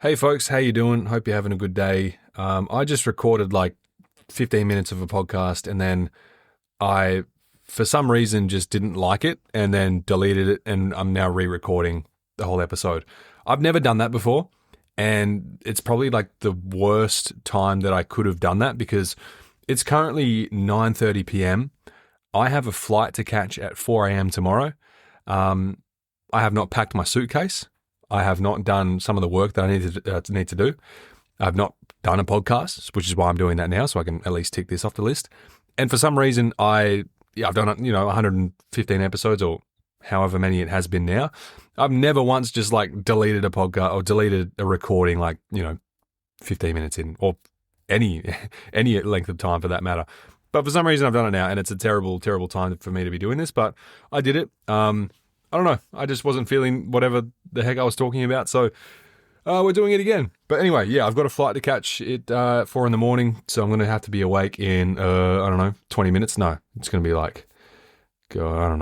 Hey folks, how you doing? Hope you're having a good day. I just recorded like 15 minutes of a podcast and then I, for some reason, just didn't like it and then deleted it, and I'm now re-recording the whole episode. I've never done that before, and it's probably like the worst time that I could have done that because it's currently 9:30 p.m. I have a flight to catch at 4 a.m. tomorrow. I have not packed my suitcase. I have not done some of the work that I need to do. I've not done a podcast, which is why I'm doing that now, so I can at least tick this off the list. And for some reason, I've done 115 episodes or however many it has been now. I've never once just like deleted a podcast or deleted a recording 15 minutes in, or any length of time for that matter. But for some reason, I've done it now, and it's a terrible, terrible time for me to be doing this. But I did it. I don't know. I just wasn't feeling whatever the heck I was talking about. So we're doing it again. But anyway, yeah, I've got a flight to catch at 4 a.m. So I'm going to have to be awake in, 20 minutes. No, it's going to be like, God, I don't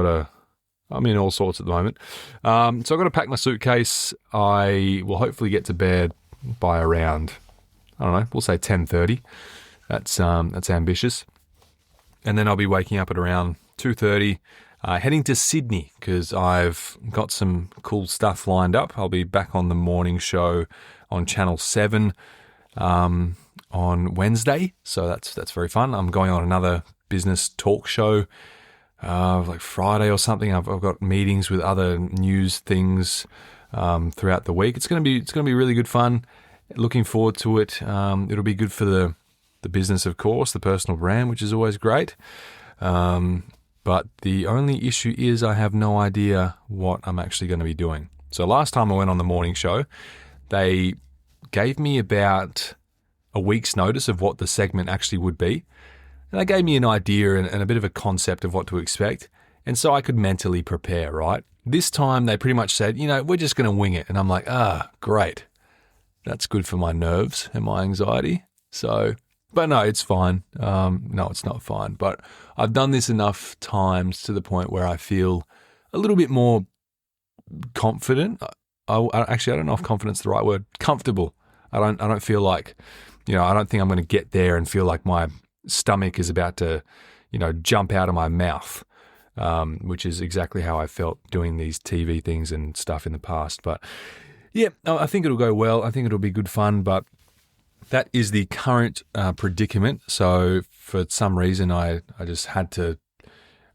know. I'm in all sorts at the moment. So I've got to pack my suitcase. I will hopefully get to bed by around, we'll say 10:30. That's ambitious. And then I'll be waking up at around 2:30. Heading to Sydney because I've got some cool stuff lined up. I'll be back on the morning show on Channel 7 on Wednesday, so that's very fun. I'm going on another business talk show like Friday or something. I've got meetings with other news things throughout the week. It's gonna be really good fun. Looking forward to it. It'll be good for the business, of course, the personal brand, which is always great. But the only issue is I have no idea what I'm actually going to be doing. So last time I went on the morning show, they gave me about a week's notice of what the segment actually would be. And they gave me an idea and a bit of a concept of what to expect. And so I could mentally prepare, right? This time they pretty much said, we're just going to wing it. And I'm like, great. That's good for my nerves and my anxiety. But no, it's fine. No, it's not fine. But I've done this enough times to the point where I feel a little bit more confident. I don't know if confidence is the right word. Comfortable. I don't feel like, I don't think I'm going to get there and feel like my stomach is about to, jump out of my mouth, which is exactly how I felt doing these TV things and stuff in the past. But yeah, I think it'll go well. I think it'll be good fun, but that is the current predicament. So for some reason, I just had to.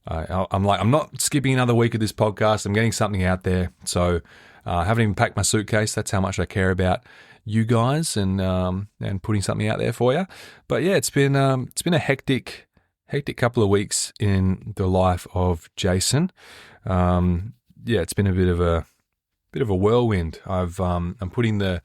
I'm not skipping another week of this podcast. I'm getting something out there. So I haven't even packed my suitcase. That's how much I care about you guys and putting something out there for you. But yeah, it's been a hectic couple of weeks in the life of Jason. It's been a bit of a whirlwind. I'm putting the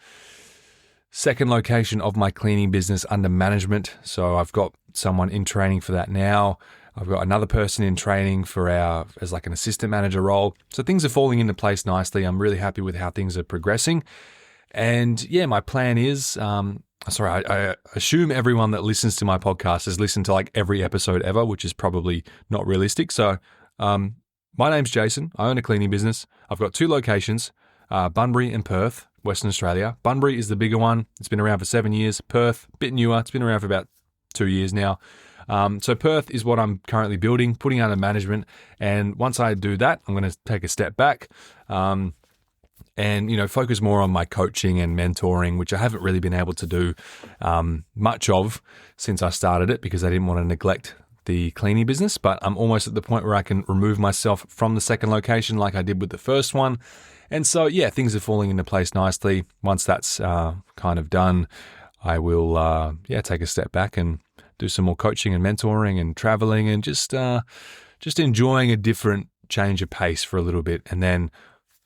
second location of my cleaning business under management. So I've got someone in training for that now. I've got another person in training as like an assistant manager role. So things are falling into place nicely. I'm really happy with how things are progressing. And yeah, my plan is, I assume everyone that listens to my podcast has listened to like every episode ever, which is probably not realistic. So my name's Jason. I own a cleaning business. I've got two locations, Bunbury and Perth, Western Australia. Bunbury is the bigger one. It's been around for 7 years. Perth, a bit newer. It's been around for about 2 years now. So Perth is what I'm currently building, putting under management. And once I do that, I'm going to take a step back and focus more on my coaching and mentoring, which I haven't really been able to do much of since I started it because I didn't want to neglect the cleaning business. But I'm almost at the point where I can remove myself from the second location like I did with the first one. And so, yeah, things are falling into place nicely. Once that's kind of done, I will, take a step back and do some more coaching and mentoring and traveling and just enjoying a different change of pace for a little bit. And then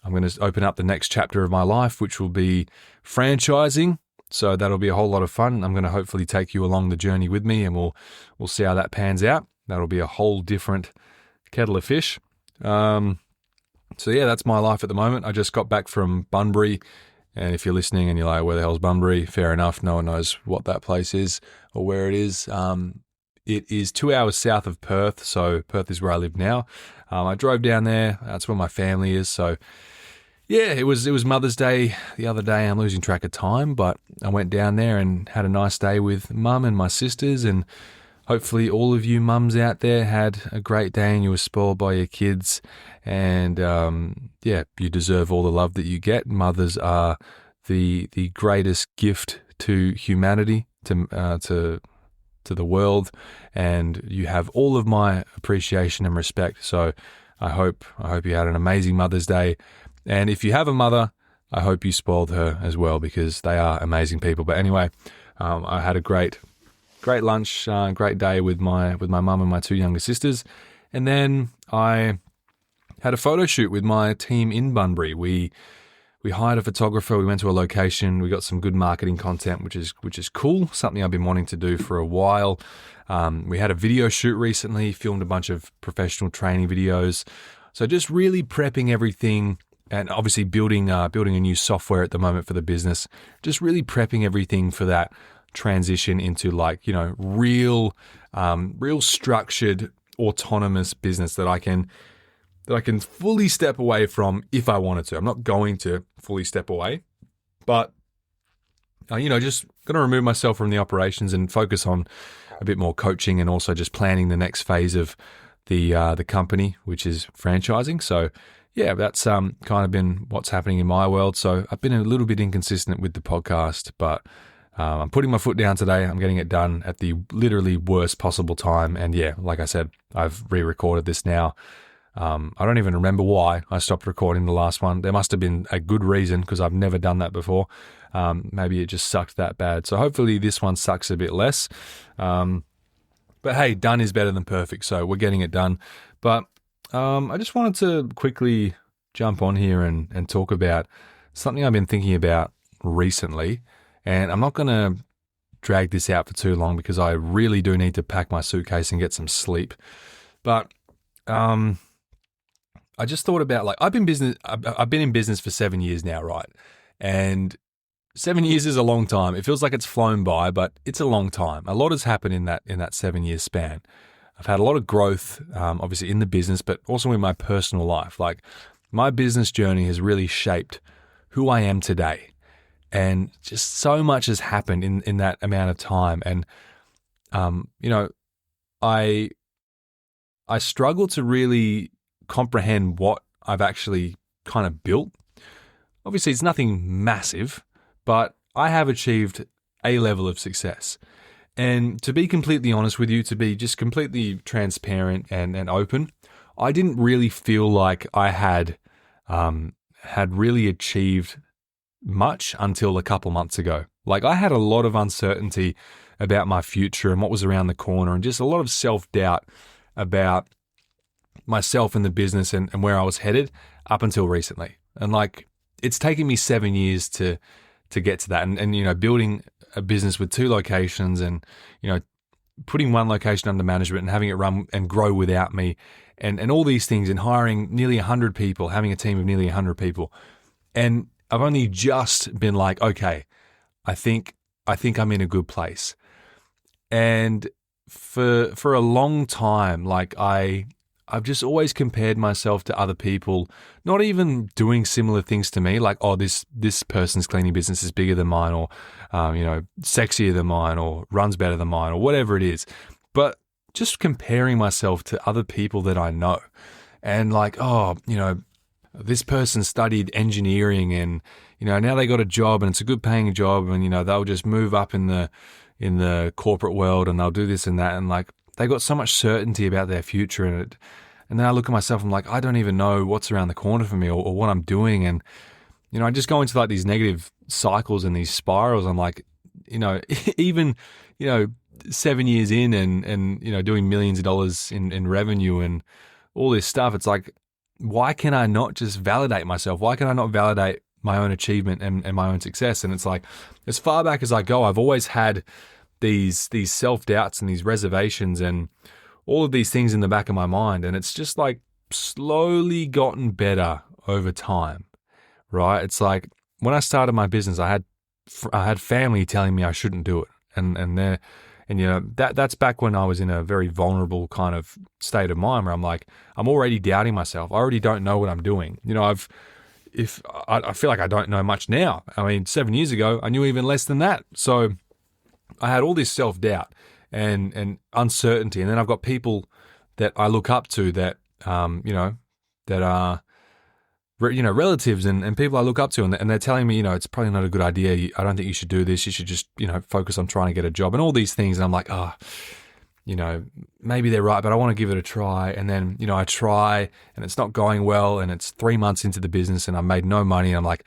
I'm going to open up the next chapter of my life, which will be franchising. So that'll be a whole lot of fun. I'm going to hopefully take you along the journey with me, and we'll see how that pans out. That'll be a whole different kettle of fish. So yeah, that's my life at the moment. I just got back from Bunbury, and if you're listening and you're like, where the hell's Bunbury? Fair enough. No one knows what that place is or where it is. It is 2 hours south of Perth, so Perth is where I live now. I drove down there. That's where my family is. So yeah, it was Mother's Day the other day. I'm losing track of time, but I went down there and had a nice day with Mum and my sisters, and hopefully all of you mums out there had a great day and you were spoiled by your kids. And yeah, you deserve all the love that you get. Mothers are the greatest gift to humanity, to the world, and you have all of my appreciation and respect. So I hope you had an amazing Mother's Day. And if you have a mother, I hope you spoiled her as well, because they are amazing people. But anyway, I had a great lunch, great day with my mum and my two younger sisters. And then I had a photo shoot with my team in Bunbury. We hired a photographer. We went to a location. We got some good marketing content, which is cool. Something I've been wanting to do for a while. We had a video shoot recently. Filmed a bunch of professional training videos. So just really prepping everything, and obviously building a new software at the moment for the business. Just really prepping everything for that transition into real structured, autonomous business that I can fully step away from if I wanted to. I'm not going to fully step away, but just going to remove myself from the operations and focus on a bit more coaching, and also just planning the next phase of the company, which is franchising. So yeah, that's kind of been what's happening in my world. So I've been a little bit inconsistent with the podcast, but I'm putting my foot down today. I'm getting it done at the literally worst possible time. And yeah, like I said, I've re-recorded this now. I don't even remember why I stopped recording the last one. There must have been a good reason, because I've never done that before. Maybe it just sucked that bad. So hopefully this one sucks a bit less. But hey, done is better than perfect. So we're getting it done. But I just wanted to quickly jump on here and talk about something I've been thinking about recently. And I'm not going to drag this out for too long, because I really do need to pack my suitcase and get some sleep. But I just thought about, I've been in business for 7 years now, right? And 7 years is a long time. It feels like it's flown by, but it's a long time. A lot has happened in that 7 year span. I've had a lot of growth, obviously in the business, but also in my personal life. My business journey has really shaped who I am today. And just so much has happened in that amount of time. And, I struggle to really comprehend what I've actually kind of built. Obviously, it's nothing massive, but I have achieved a level of success. And to be completely honest with you, to be just completely transparent and open, I didn't really feel like I had really achieved much until a couple months ago. I had a lot of uncertainty about my future and what was around the corner, and just a lot of self-doubt about myself and the business and where I was headed up until recently. And it's taken me 7 years to get to that. And building a business with 2 locations, and, putting one location under management and having it run and grow without me, and all these things, and hiring nearly 100 people, having a team of nearly 100 people. And I've only just been okay, I think I'm in a good place. And for a long time, I've just always compared myself to other people, not even doing similar things to me, this person's cleaning business is bigger than mine, or sexier than mine, or runs better than mine, or whatever it is. But just comparing myself to other people that I know, and this person studied engineering, and now they got a job, and it's a good paying job, and they'll just move up in the corporate world, and they'll do this and that, and they got so much certainty about their future in it. And then I look at myself, I'm I don't even know what's around the corner for me, or what I'm doing. And, I just go into these negative cycles and these spirals. I'm even, 7 years in and doing millions of dollars in revenue and all this stuff. It's why can I not just validate myself? Why can I not validate my own achievement and my own success? And it's as far back as I go, I've always had these self-doubts and these reservations and all of these things in the back of my mind. And it's just slowly gotten better over time, right? It's when I started my business, I had family telling me I shouldn't do it. And that's back when I was in a very vulnerable kind of state of mind where I'm already doubting myself. I already don't know what I'm doing. if I feel like I don't know much now. I mean, 7 years ago, I knew even less than that. So I had all this self-doubt and uncertainty. And then I've got people that I look up to that, that are, relatives and people I look up to, and they're telling me, it's probably not a good idea. I don't think you should do this. You should just, focus on trying to get a job and all these things. And I'm like, maybe they're right, but I want to give it a try. And then, I try and it's not going well, and it's 3 months into the business and I made no money. And I'm like,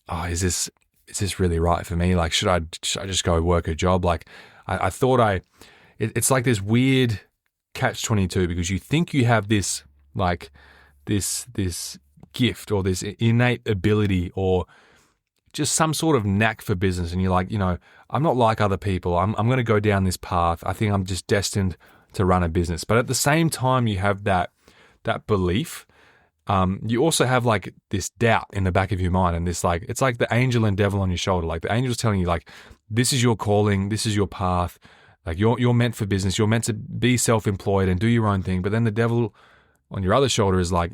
oh, is this really right for me? Like, should I just go work a job? Like, I thought it's like this weird catch-22, because you think you have this, like, this gift or this innate ability or just some sort of knack for business. And you're like, I'm not like other people. I'm going to go down this path. I think I'm just destined to run a business. But at the same time, you have that belief. You also have like this doubt in the back of your mind, and this like, it's like the angel and devil on your shoulder. Like the angel's telling you like, this is your calling, this is your path. Like you're meant for business. You're meant to be self-employed and do your own thing. But then the devil on your other shoulder is like,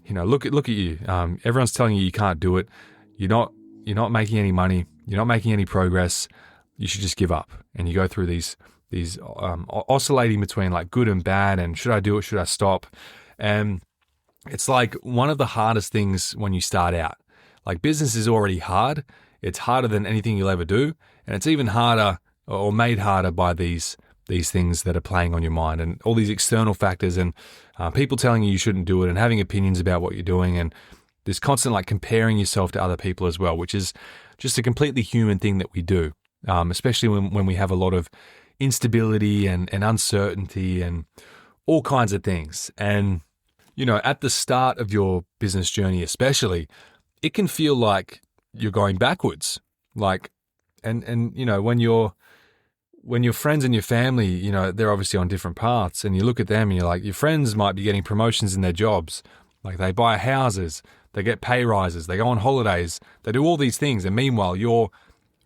look at you. Everyone's telling you can't do it. You're not making any money. You're not making any progress. You should just give up. And you go through these oscillating between like good and bad, and should I do it? Should I stop? And it's like one of the hardest things when you start out. Like business is already hard. It's harder than anything you'll ever do, and it's even harder or made harder by these things that are playing on your mind and all these external factors and people telling you shouldn't do it and having opinions about what you're doing, and this constant like comparing yourself to other people as well, which is just a completely human thing that we do, especially when we have a lot of instability and uncertainty and all kinds of things. And, at the start of your business journey especially, it can feel like you're going backwards. Like, and when your friends and your family, they're obviously on different paths, and you look at them and you're like, your friends might be getting promotions in their jobs. Like they buy houses, they get pay rises, they go on holidays, they do all these things. And meanwhile, you're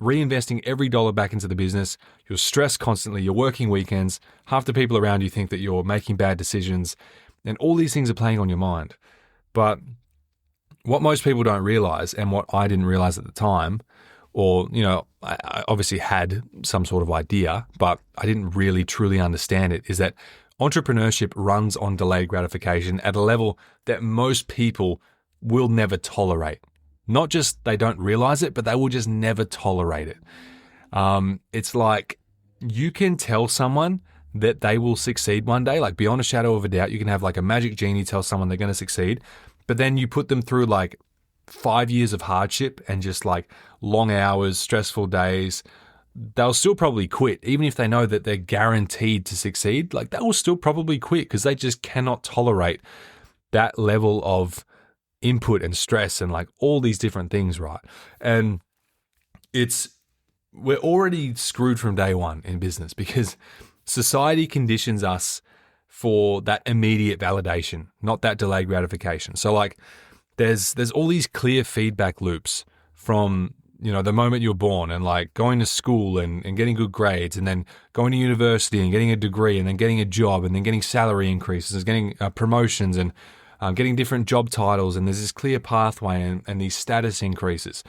reinvesting every dollar back into the business. You're stressed constantly. You're working weekends. Half the people around you think that you're making bad decisions, and all these things are playing on your mind. But what most people don't realize, and what I didn't realize at the time, or, I obviously had some sort of idea, but I didn't really truly understand it, is that entrepreneurship runs on delayed gratification at a level that most people will never tolerate. Not just they don't realize it, but they will just never tolerate it. It's like you can tell someone that they will succeed one day, like beyond a shadow of a doubt. You can have like a magic genie tell someone they're going to succeed, but then you put them through like 5 years of hardship and just like long hours, stressful days. They'll still probably quit, even if they know that they're guaranteed to succeed. Like they will still probably quit because they just cannot tolerate that level of input and stress and like all these different things, right? And we're already screwed from day one in business because society conditions us for that immediate validation, not that delayed gratification. So like there's all these clear feedback loops from, the moment you're born and like going to school and getting good grades, and then going to university and getting a degree, and then getting a job, and then getting salary increases, getting promotions, and getting different job titles. And there's this clear pathway and these status increases.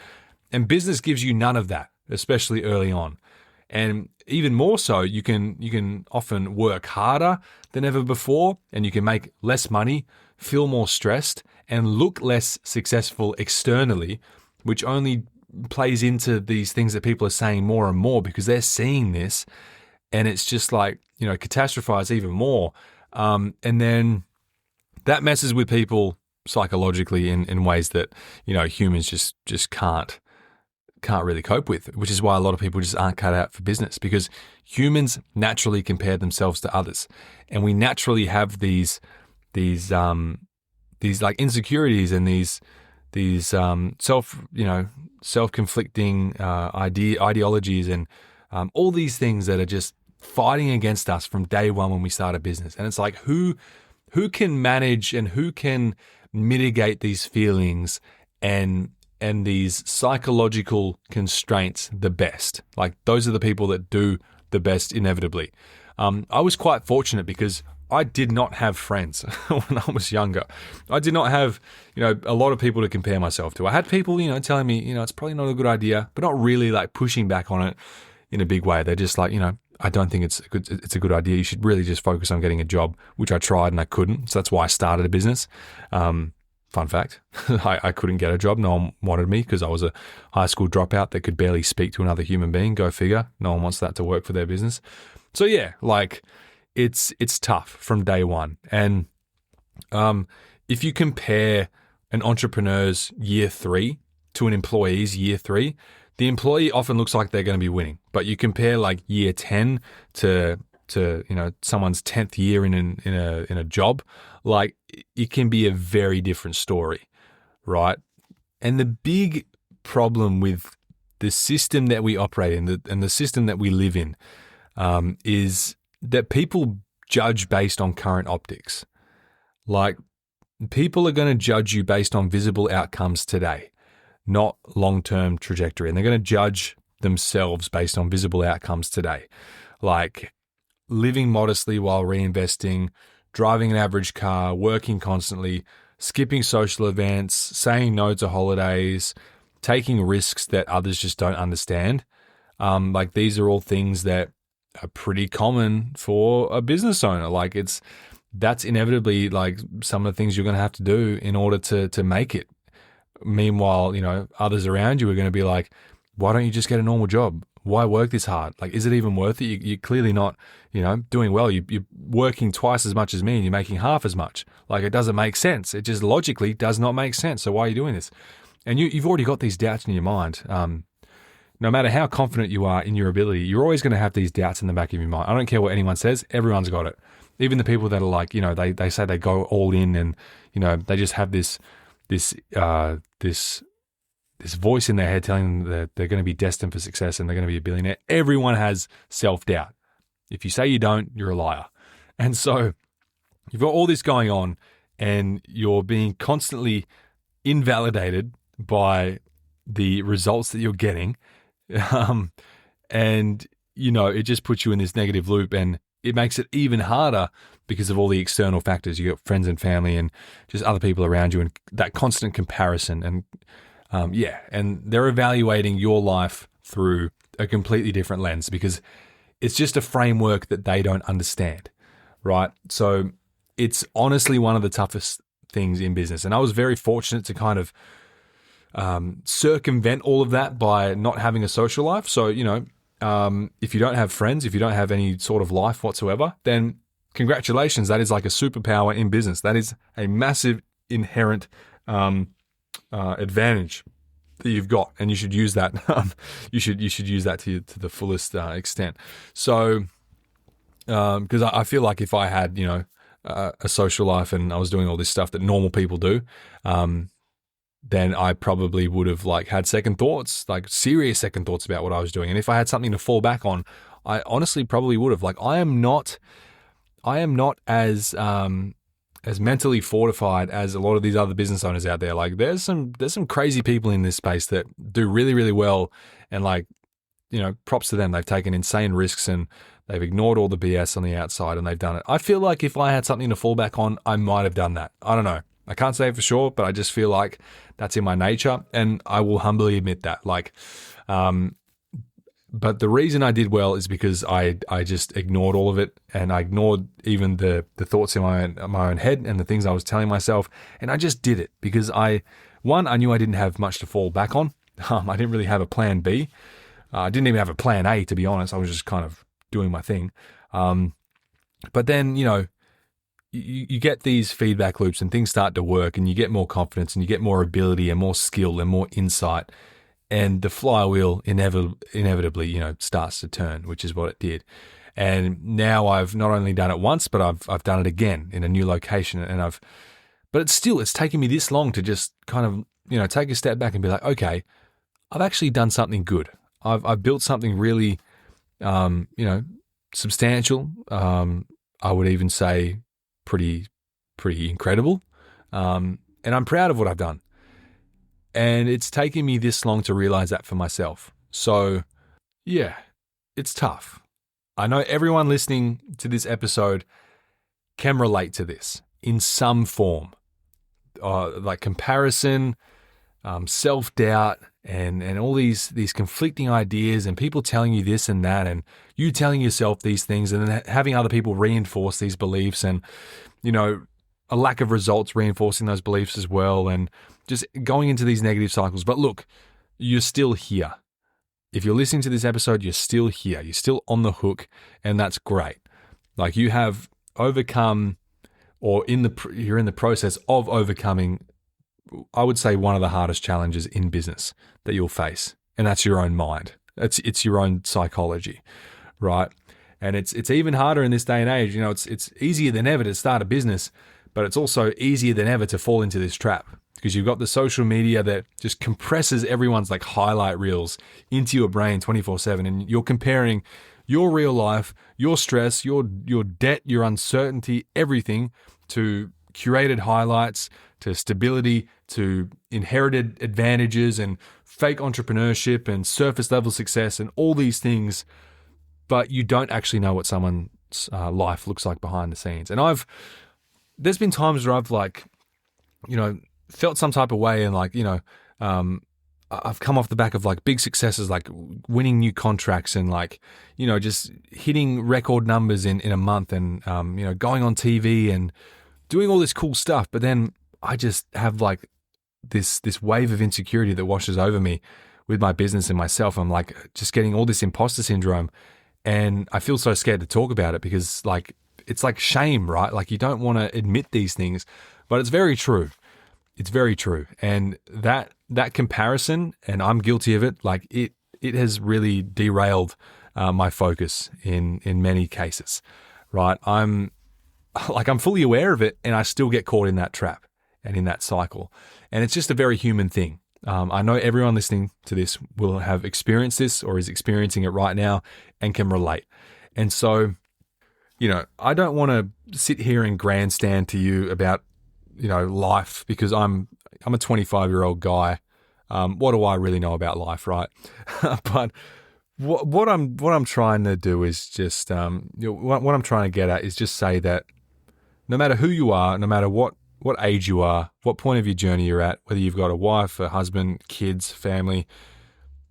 And business gives you none of that, especially early on. And even more so, you can often work harder than ever before, and you can make less money, feel more stressed, and look less successful externally, which only plays into these things that people are saying more and more because they're seeing this, and it's just like, catastrophize even more. And then that messes with people psychologically in ways that, humans just can't really cope with, which is why a lot of people just aren't cut out for business, because humans naturally compare themselves to others, and we naturally have these like insecurities and these self-conflicting ideologies and all these things that are just fighting against us from day one when we start a business. And it's like, who can manage and who can mitigate these feelings and these psychological constraints the best? Like those are the people that do the best inevitably. I was quite fortunate because I did not have friends when I was younger. I did not have, a lot of people to compare myself to. I had people, telling me, it's probably not a good idea, but not really like pushing back on it in a big way. They're just like, I don't think it's a good idea. You should really just focus on getting a job, which I tried and I couldn't. So that's why I started a business. Fun fact, I couldn't get a job. No one wanted me because I was a high school dropout that could barely speak to another human being. Go figure. No one wants that to work for their business. So yeah, like it's tough from day one. And if you compare an entrepreneur's year 3 to an employee's year 3, the employee often looks like they're going to be winning. But you compare like year 10 to someone's 10th year in a job, like it can be a very different story, right? And the big problem with the system that we operate in and the system that we live in is that people judge based on current optics. Like people are going to judge you based on visible outcomes today, not long-term trajectory. And they're going to judge themselves based on visible outcomes today. Like living modestly while reinvesting, driving an average car, working constantly, skipping social events, saying no to holidays, taking risks that others just don't understand. Like these are all things that are pretty common for a business owner. Like that's inevitably like some of the things you're going to have to do in order to make it. Meanwhile, others around you are going to be like, why don't you just get a normal job? Why work this hard? Like, is it even worth it? You're clearly not, doing well. You're working twice as much as me and you're making half as much. Like, it doesn't make sense. It just logically does not make sense. So why are you doing this? And you've already got these doubts in your mind. No matter how confident you are in your ability, you're always going to have these doubts in the back of your mind. I don't care what anyone says. Everyone's got it. Even the people that are like, they say they go all in and, they just have this voice in their head telling them that they're going to be destined for success and they're going to be a billionaire. Everyone has self-doubt. If you say you don't, you're a liar. And so you've got all this going on and you're being constantly invalidated by the results that you're getting. And, it just puts you in this negative loop and it makes it even harder because of all the external factors. You got friends and family and just other people around you and that constant comparison. And and they're evaluating your life through a completely different lens because it's just a framework that they don't understand, right? So it's honestly one of the toughest things in business. And I was very fortunate to kind of circumvent all of that by not having a social life. So, if you don't have friends, if you don't have any sort of life whatsoever, then congratulations. That is like a superpower in business. That is a massive inherent advantage that you've got, and you should use that. You should use that to the fullest extent. So, because I feel like if I had a social life and I was doing all this stuff that normal people do, then I probably would have like had second thoughts, like serious second thoughts about what I was doing. And if I had something to fall back on, I honestly probably would have. Like I am not as mentally fortified as a lot of these other business owners out there. Like there's some crazy people in this space that do really, really well. And like, props to them. They've taken insane risks and they've ignored all the BS on the outside and they've done it. I feel like if I had something to fall back on, I might have done that. I don't know. I can't say it for sure, but I just feel like that's in my nature and I will humbly admit that. Like, but the reason I did well is because I just ignored all of it and I ignored even the thoughts in my own head and the things I was telling myself. And I just did it because I knew I didn't have much to fall back on. I didn't really have a plan B. I didn't even have a plan A, to be honest. I was just kind of doing my thing. But then, you get these feedback loops and things start to work and you get more confidence and you get more ability and more skill and more insight. And the flywheel inevitably, starts to turn, which is what it did. And now I've not only done it once, but I've done it again in a new location. And but it's taken me this long to just kind of, take a step back and be like, okay, I've actually done something good. I've built something really, substantial. I would even say pretty incredible. And I'm proud of what I've done. And it's taken me this long to realize that for myself. So, yeah, it's tough. I know everyone listening to this episode can relate to this in some form, like comparison, self-doubt, and all these conflicting ideas, and people telling you this and that, and you telling yourself these things, and then having other people reinforce these beliefs, and a lack of results reinforcing those beliefs as well, and just going into these negative cycles. But look, you're still here. If you're listening to this episode, you're still here. You're still on the hook, and that's great. Like, you have overcome, or you're in the process of overcoming, I would say, one of the hardest challenges in business that you'll face, and that's your own mind. It's your own psychology, right? And it's even harder in this day and age. It's easier than ever to start a business, but it's also easier than ever to fall into this trap, because you've got the social media that just compresses everyone's like highlight reels into your brain 24/7, and you're comparing your real life, your stress, your debt, your uncertainty, everything, to curated highlights, to stability, to inherited advantages and fake entrepreneurship and surface level success and all these things, but you don't actually know what someone's life looks like behind the scenes. And there's been times where I've felt some type of way, and I've come off the back of like big successes, like winning new contracts, and just hitting record numbers in a month, and going on TV and doing all this cool stuff. But then I just have like this wave of insecurity that washes over me with my business and myself. I'm like just getting all this imposter syndrome, and I feel so scared to talk about it, because like it's like shame, right? Like, you don't want to admit these things, but it's very true. It's very true. And that comparison, and I'm guilty of it, like it has really derailed my focus in many cases, right? I'm fully aware of it, and I still get caught in that trap and in that cycle. And it's just a very human thing. I know everyone listening to this will have experienced this, or is experiencing it right now, and can relate. And so, I don't want to sit here and grandstand to you about, life, because I'm a 25-year-old guy. What do I really know about life, right? But what I'm trying to do is just, what I'm trying to get at is just say that no matter who you are, no matter what age you are, what point of your journey you're at, whether you've got a wife, a husband, kids, family,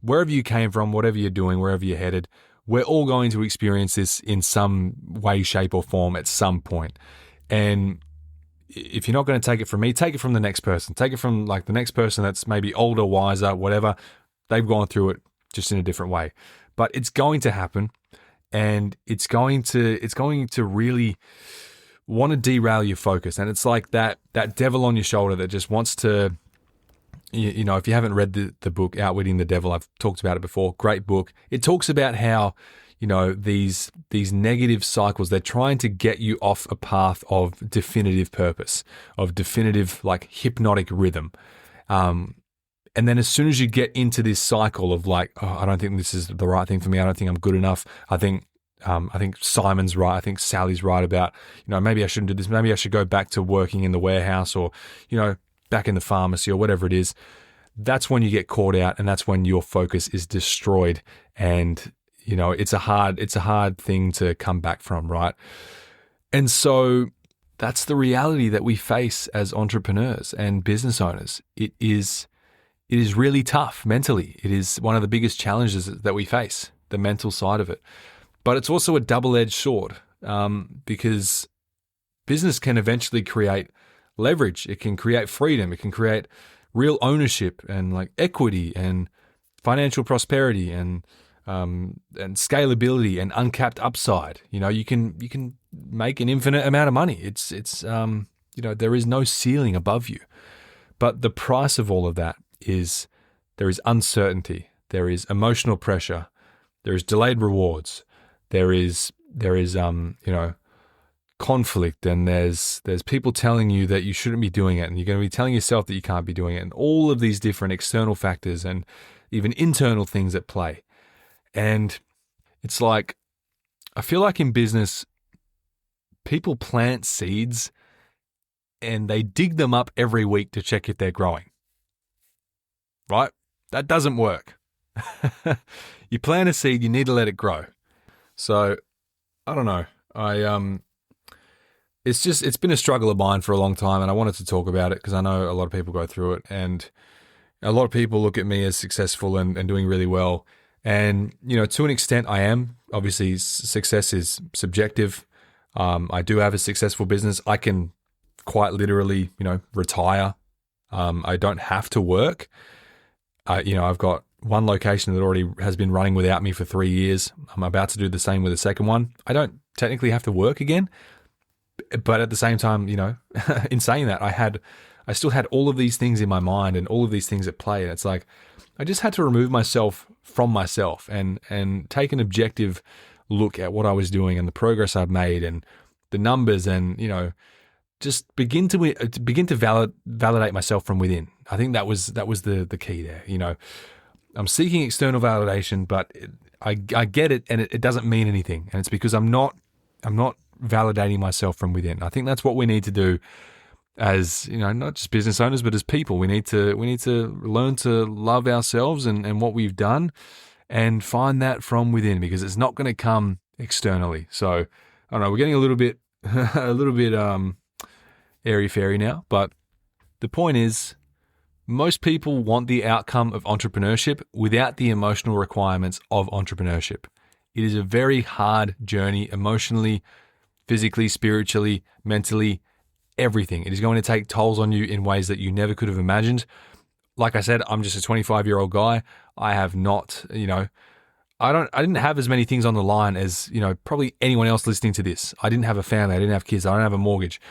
wherever you came from, whatever you're doing, wherever you're headed, we're all going to experience this in some way, shape, or form at some point. And if you're not going to take it from me, take it from the next person. Take it from like the next person that's maybe older, wiser, whatever. They've gone through it just in a different way. But it's going to happen, and it's going to really want to derail your focus. And it's like that devil on your shoulder that just wants to, if you haven't read the book Outwitting the Devil, I've talked about it before. Great book. It talks about how, these negative cycles, they're trying to get you off a path of definitive purpose, of definitive like hypnotic rhythm. And then as soon as you get into this cycle of like, oh, I don't think this is the right thing for me, I don't think I'm good enough, I think Simon's right, I think Sally's right about, maybe I shouldn't do this, maybe I should go back to working in the warehouse, or, back in the pharmacy, or whatever it is, that's when you get caught out, and that's when your focus is destroyed. And, it's a hard thing to come back from, right? And so that's the reality that we face as entrepreneurs and business owners. It is really tough mentally. It is one of the biggest challenges that we face, the mental side of it. But it's also a double-edged sword, because business can eventually create leverage. It can create freedom. It can create real ownership and like equity and financial prosperity and scalability and uncapped upside. You can make an infinite amount of money. It's there is no ceiling above you. But the price of all of that is there is uncertainty, there is emotional pressure, there is delayed rewards, there is conflict, and there's people telling you that you shouldn't be doing it, and you're going to be telling yourself that you can't be doing it, and all of these different external factors and even internal things at play. And it's like, I feel like in business, people plant seeds and they dig them up every week to check if they're growing. Right? That doesn't work. You plant a seed, you need to let it grow. So, I don't know. it's been a struggle of mine for a long time, and I wanted to talk about it because I know a lot of people go through it, and a lot of people look at me as successful and doing really well. And, to an extent I am. Obviously, success is subjective. I do have a successful business. I can quite literally, retire. I don't have to work. I've got one location that already has been running without me for 3 years. I'm about to do the same with the second one. I don't technically have to work again, but at the same time, in saying that, I still had all of these things in my mind and all of these things at play. And it's like, I just had to remove myself from myself and take an objective look at what I was doing and the progress I've made and the numbers, and, just begin to validate myself from within. I think that was the key there. I'm seeking external validation, but I get it, and it doesn't mean anything. And it's because I'm not validating myself from within. I think that's what we need to do as, not just business owners, but as people. We need to learn to love ourselves and what we've done, and find that from within, because it's not going to come externally. So I don't know. We're getting a little bit airy-fairy now, but the point is, most people want the outcome of entrepreneurship without the emotional requirements of entrepreneurship. It is a very hard journey emotionally, physically, spiritually, mentally, everything. It is going to take tolls on you in ways that you never could have imagined. Like I said, I'm just a 25-year-old guy. I have not, I didn't have as many things on the line as, probably anyone else listening to this. I didn't have a family. I didn't have kids. I don't have a mortgage.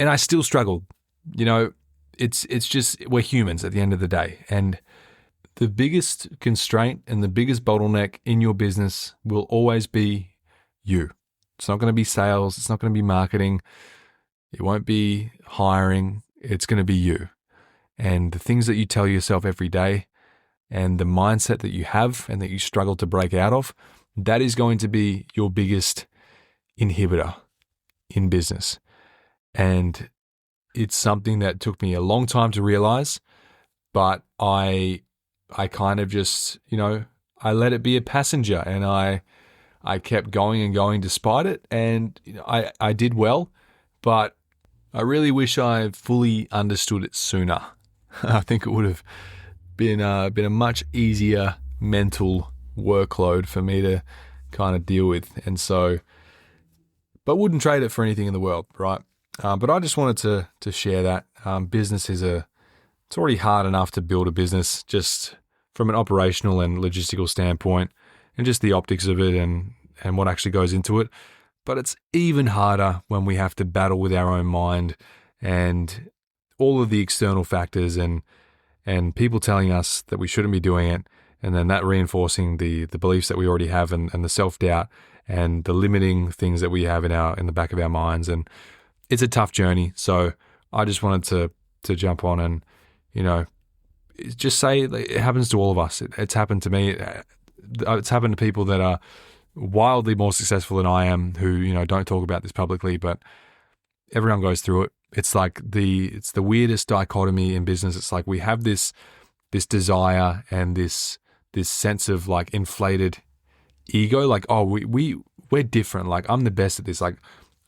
And I still struggled. It's just, we're humans at the end of the day. And the biggest constraint and the biggest bottleneck in your business will always be you. It's not going to be sales. It's not going to be marketing. It won't be hiring. It's going to be you. And the things that you tell yourself every day, and the mindset that you have and that you struggle to break out of, that is going to be your biggest inhibitor in business. And it's something that took me a long time to realize, but I kind of just, I let it be a passenger, and I kept going and going despite it. And I did well, but I really wish I fully understood it sooner. I think it would have been a much easier mental workload for me to kind of deal with. And so, but wouldn't trade it for anything in the world, right? But I just wanted to share that. Business it's already hard enough to build a business just from an operational and logistical standpoint, and just the optics of it and what actually goes into it. But it's even harder when we have to battle with our own mind and all of the external factors and people telling us that we shouldn't be doing it, and then that reinforcing the beliefs that we already have, and the self-doubt and the limiting things that we have in the back of our minds. And it's a tough journey. So I just wanted to jump on and, just say it happens to all of us. It's happened to me. It's happened to people that are wildly more successful than I am, who, don't talk about this publicly, but everyone goes through it. It's like it's the weirdest dichotomy in business. It's like we have this desire and this sense of like inflated ego, like, oh, we're different. Like, I'm the best at this. Like,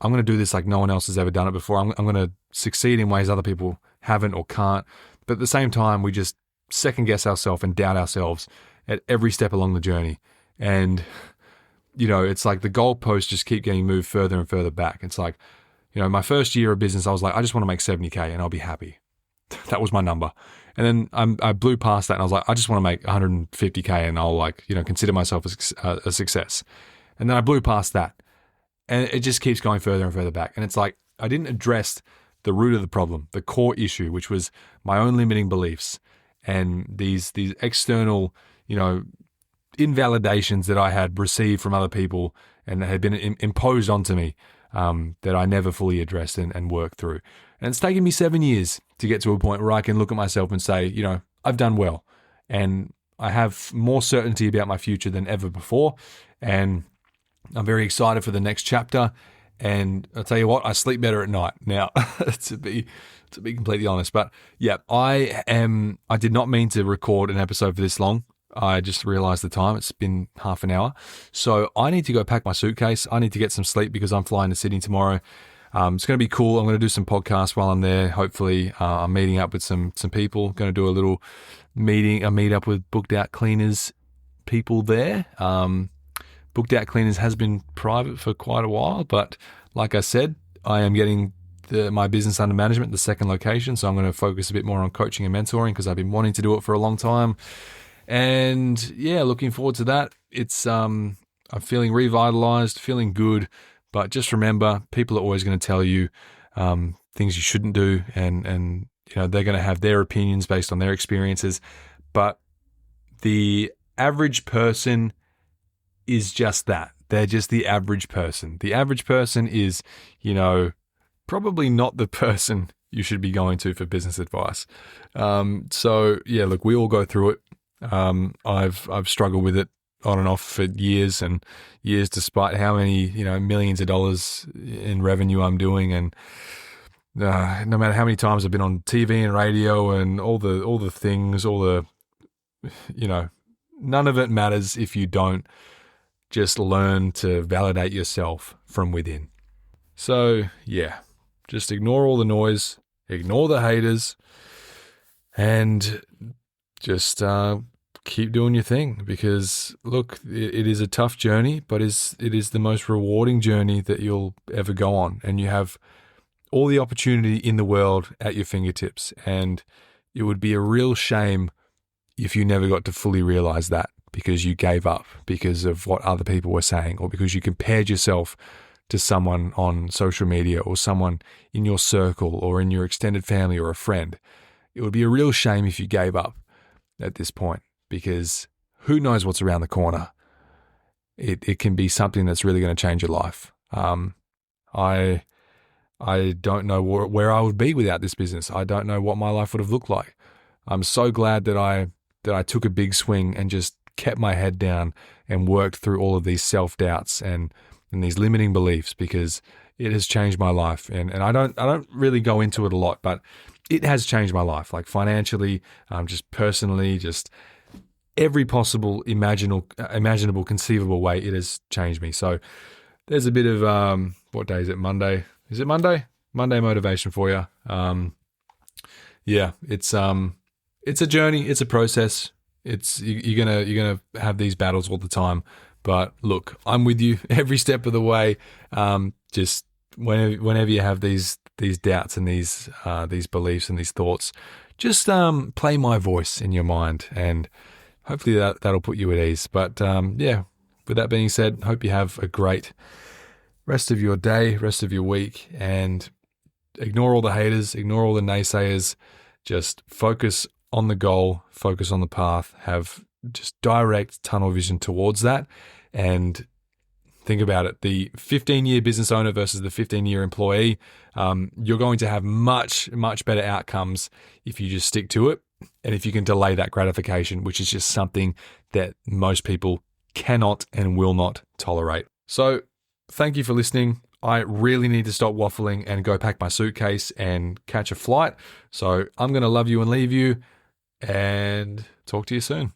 I'm going to do this like no one else has ever done it before. I'm going to succeed in ways other people haven't or can't. But at the same time, we just second guess ourselves and doubt ourselves at every step along the journey. And, it's like the goalposts just keep getting moved further and further back. It's like, my first year of business, I was like, I just want to make 70K and I'll be happy. That was my number. And then I blew past that and I was like, I just want to make 150K and I'll consider myself a success. And then I blew past that. And it just keeps going further and further back. And it's like, I didn't address the root of the problem, the core issue, which was my own limiting beliefs and these external, invalidations that I had received from other people and that had been imposed onto me, that I never fully addressed and worked through. And it's taken me 7 years to get to a point where I can look at myself and say, I've done well, and I have more certainty about my future than ever before. And I'm very excited for the next chapter. And I'll tell you what, I sleep better at night now, to be completely honest. But yeah, I did not mean to record an episode for this long. I just realized the time. It's been half an hour. So I need to go pack my suitcase. I need to get some sleep because I'm flying to Sydney tomorrow. It's going to be cool. I'm going to do some podcasts while I'm there. Hopefully, I'm meeting up with some people. Going to do a little meet up with Booked Out Cleaners people there. Booked Out Cleaners has been private for quite a while, but like I said, I am getting my business under management, the second location. So I'm going to focus a bit more on coaching and mentoring because I've been wanting to do it for a long time. And yeah, looking forward to that. It's I'm feeling revitalized, feeling good. But just remember, people are always going to tell you things you shouldn't do, and they're going to have their opinions based on their experiences. But the average person is just that. They're just the average person. The average person is, probably not the person you should be going to for business advice. So yeah, look, we all go through it. I've struggled with it on and off for years and years, despite how many millions of dollars in revenue I'm doing, and no matter how many times I've been on TV and radio and all the things, none of it matters if you don't just learn to validate yourself from within. So yeah, just ignore all the noise, ignore the haters, and just keep doing your thing, because look, it is a tough journey, but it is the most rewarding journey that you'll ever go on, and you have all the opportunity in the world at your fingertips, and it would be a real shame if you never got to fully realize that because you gave up because of what other people were saying, or because you compared yourself to someone on social media or someone in your circle or in your extended family or a friend. It would be a real shame if you gave up at this point, because who knows what's around the corner. It can be something that's really going to change your life. I don't know where I would be without this business. I don't know what my life would have looked like. I'm so glad that I took a big swing and just kept my head down and worked through all of these self-doubts and these limiting beliefs, because it has changed my life. And I don't really go into it a lot, but it has changed my life, like financially, just personally, just every possible imaginable, conceivable way. It has changed me. So there's a bit of, what day is it? Monday. Is it Monday? Monday motivation for you. Yeah, it's a journey. It's a process. You're gonna have these battles all the time. But look, I'm with you every step of the way. Just whenever you have these doubts and these beliefs and these thoughts, just play my voice in your mind, and hopefully that'll put you at ease. But yeah, with that being said, hope you have a great rest of your day, rest of your week, and ignore all the haters, ignore all the naysayers. Just focus on the goal, focus on the path, have just direct tunnel vision towards that, and think about it. The 15-year business owner versus the 15-year employee, you're going to have much, much better outcomes if you just stick to it, and if you can delay that gratification, which is just something that most people cannot and will not tolerate. So thank you for listening. I really need to stop waffling and go pack my suitcase and catch a flight. So I'm going to love you and leave you, and talk to you soon.